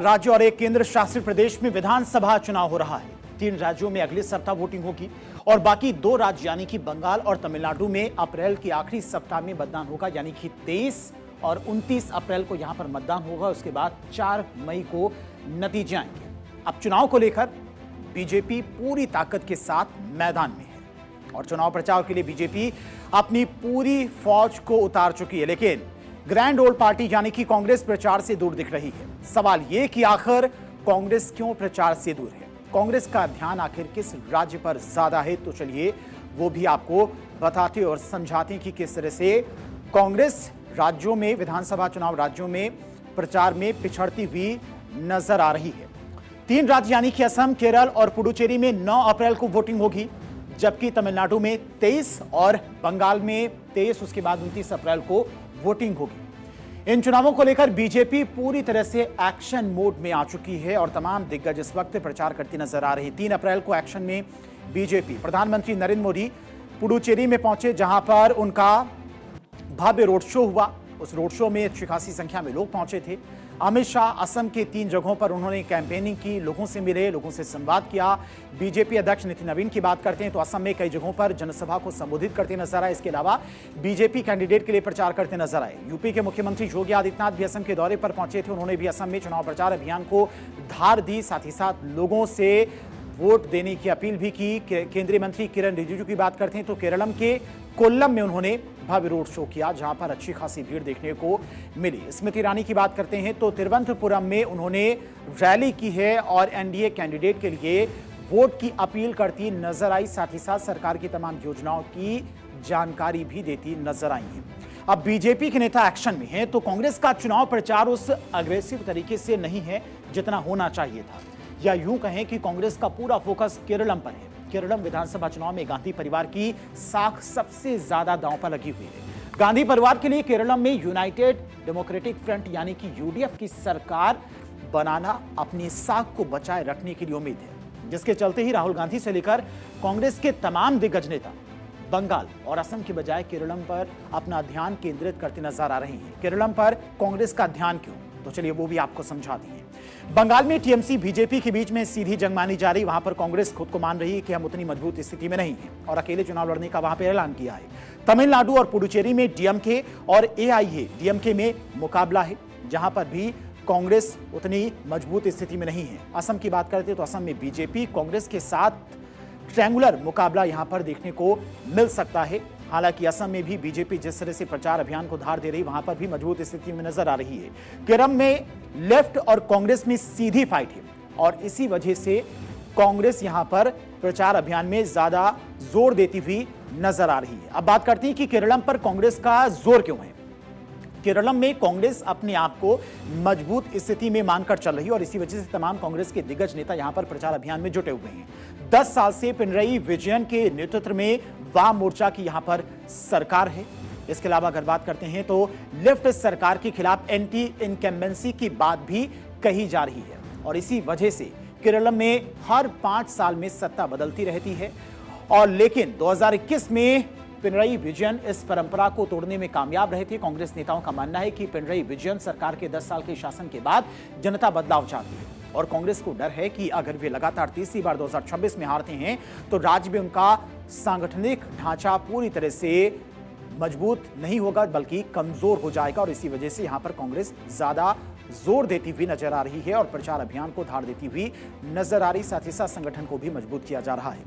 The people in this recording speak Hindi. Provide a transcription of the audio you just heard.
राज्य और एक केंद्र शासित प्रदेश में विधानसभा चुनाव हो रहा है। 3 राज्यों में अगले सप्ताह वोटिंग होगी और बाकी 2 राज्य यानी कि बंगाल और तमिलनाडु में अप्रैल के आखिरी सप्ताह में मतदान होगा, यानी कि 23 और 29 अप्रैल को यहां पर मतदान होगा। उसके बाद 4 मई को नतीजे आएंगे। अब चुनाव को लेकर बीजेपी पूरी ताकत के साथ मैदान में है और चुनाव प्रचार के लिए बीजेपी अपनी पूरी फौज को उतार चुकी है, लेकिन ग्रैंड ओल्ड पार्टी यानी कि कांग्रेस प्रचार से दूर दिख रही है। सवाल यह कि आखिर कांग्रेस क्यों प्रचार से दूर है, कांग्रेस का ध्यान आखिर किस राज्य पर ज्यादा है, तो चलिए वो भी आपको बताते और समझाते कि किस तरह से कांग्रेस राज्यों में, विधानसभा चुनाव राज्यों में प्रचार में पिछड़ती हुई नजर आ रही है। 3 राज्य यानी कि असम, केरल और पुडुचेरी में 9 अप्रैल को वोटिंग होगी, जबकि तमिलनाडु में 23 और बंगाल में 23, उसके बाद 29 अप्रैल को वोटिंग होगी। इन चुनावों को लेकर बीजेपी पूरी तरह से एक्शन मोड में आ चुकी है और तमाम दिग्गज इस वक्त प्रचार करती नजर आ रही। 3 अप्रैल को एक्शन में बीजेपी, प्रधानमंत्री नरेंद्र मोदी पुडुचेरी में पहुंचे, जहां पर उनका भव्य रोड शो हुआ। उस रोड शो में अच्छी खासी संख्या में लोग पहुंचे थे। अमित शाह असम के 3 जगहों पर उन्होंने कैंपेनिंग की, लोगों से मिले, लोगों से संवाद किया। बीजेपी अध्यक्ष नितिन नवीन की बात करते हैं तो असम में कई जगहों पर जनसभा को संबोधित करते नजर आए। इसके अलावा बीजेपी कैंडिडेट के लिए प्रचार करते नजर आए। यूपी के मुख्यमंत्री योगी आदित्यनाथ भी असम के दौरे पर पहुंचे थे। उन्होंने भी असम में चुनाव प्रचार अभियान को धार दी, साथ ही साथ लोगों से वोट देने की अपील भी की। केंद्रीय मंत्री किरण रिजिजू की बात करते हैं तो केरलम के कोल्लम में उन्होंने भव्य रोड शो किया, जहां पर अच्छी खासी भीड़ देखने को मिली। स्मृति ईरानी की बात करते हैं तो तिरुवनंतपुरम में उन्होंने रैली की है और एनडीए कैंडिडेट के लिए वोट की अपील करती नजर आई, साथ ही साथ सरकार की तमाम योजनाओं की जानकारी भी देती नजर आई है। अब बीजेपी के नेता एक्शन में हैं तो कांग्रेस का चुनाव प्रचार उस अग्रेसिव तरीके से नहीं है जितना होना चाहिए था, या यूं कहें कि कांग्रेस का पूरा फोकस केरलम पर है। केरलम विधानसभा चुनाव में गांधी परिवार की साख सबसे ज्यादा दांव पर लगी हुई है। गांधी परिवार के लिए केरलम में यूनाइटेड डेमोक्रेटिक फ्रंट यानी कि यूडीएफ की सरकार बनाना अपनी साख को बचाए रखने के लिए उम्मीद है, जिसके चलते ही राहुल गांधी से लेकर कांग्रेस के तमाम दिग्गज नेता बंगाल और असम की बजाय केरलम पर अपना ध्यान केंद्रित करते नजर आ रहे हैं। केरलम पर कांग्रेस का ध्यान क्यों, तो चलिए वो भी आपको समझा दिए। बंगाल में टीएमसी बीजेपी के बीच में सीधी जंग मानी जा रही। वहां पर कांग्रेस खुद को मान रही है कि हम उतनी मजबूत स्थिति में नहीं हैं और अकेले चुनाव लड़ने का वहां पर ऐलान किया है। तमिलनाडु और पुडुचेरी में डीएमके और एआईएडीएमके में मुकाबला है, जहां पर भी कांग्रेस उतनी मजबूत स्थिति में नहीं है। असम की बात करते तो असम में बीजेपी कांग्रेस के साथ ट्रायंगुलर मुकाबला यहां पर देखने को मिल सकता है। हालांकि असम में भी बीजेपी जिस तरह से प्रचार अभियान को धार दे रही, वहां पर भी मजबूत स्थिति में नजर आ रही है। केरल में लेफ्ट और कांग्रेस में सीधी फाइट है और इसी वजह से कांग्रेस यहां पर प्रचार अभियान में ज्यादा जोर देती हुई नजर आ रही है। अब बात करते हैं कि केरलम पर कांग्रेस का जोर क्यों है। केरलम में कांग्रेस अपने आप को मजबूत स्थिति में मानकर चल रही है और इसी वजह से तमाम कांग्रेस के दिग्गज नेता यहां पर प्रचार अभियान में जुटे हुए हैं। 10 साल से पिनरई विजयन के नेतृत्व में वाम मोर्चा की यहां पर सरकार है। इसके अलावा अगर बात करते हैं तो लेफ्ट सरकार के खिलाफ एंटी इनकम्बेंसी की बात भी कही जा रही है और इसी वजह से केरल में हर 5 साल में सत्ता बदलती रहती है। और लेकिन 2021 में पिनरई विजयन इस परंपरा को तोड़ने में कामयाब रहे थे। कांग्रेस नेताओं का मानना है कि पिनरई विजयन सरकार के 10 साल के शासन के बाद जनता बदलाव चाहती है और कांग्रेस को डर है कि अगर वे लगातार तीसरी बार 2026 में हारते हैं तो राज्य में उनका सांगठनिक ढांचा पूरी तरह से मजबूत नहीं होगा बल्कि कमजोर हो जाएगा और इसी वजह से यहां पर कांग्रेस ज्यादा जोर देती हुई नजर आ रही है और प्रचार अभियान को धार देती हुई नजर आ रही, साथ ही साथ संगठन को भी मजबूत किया जा रहा है।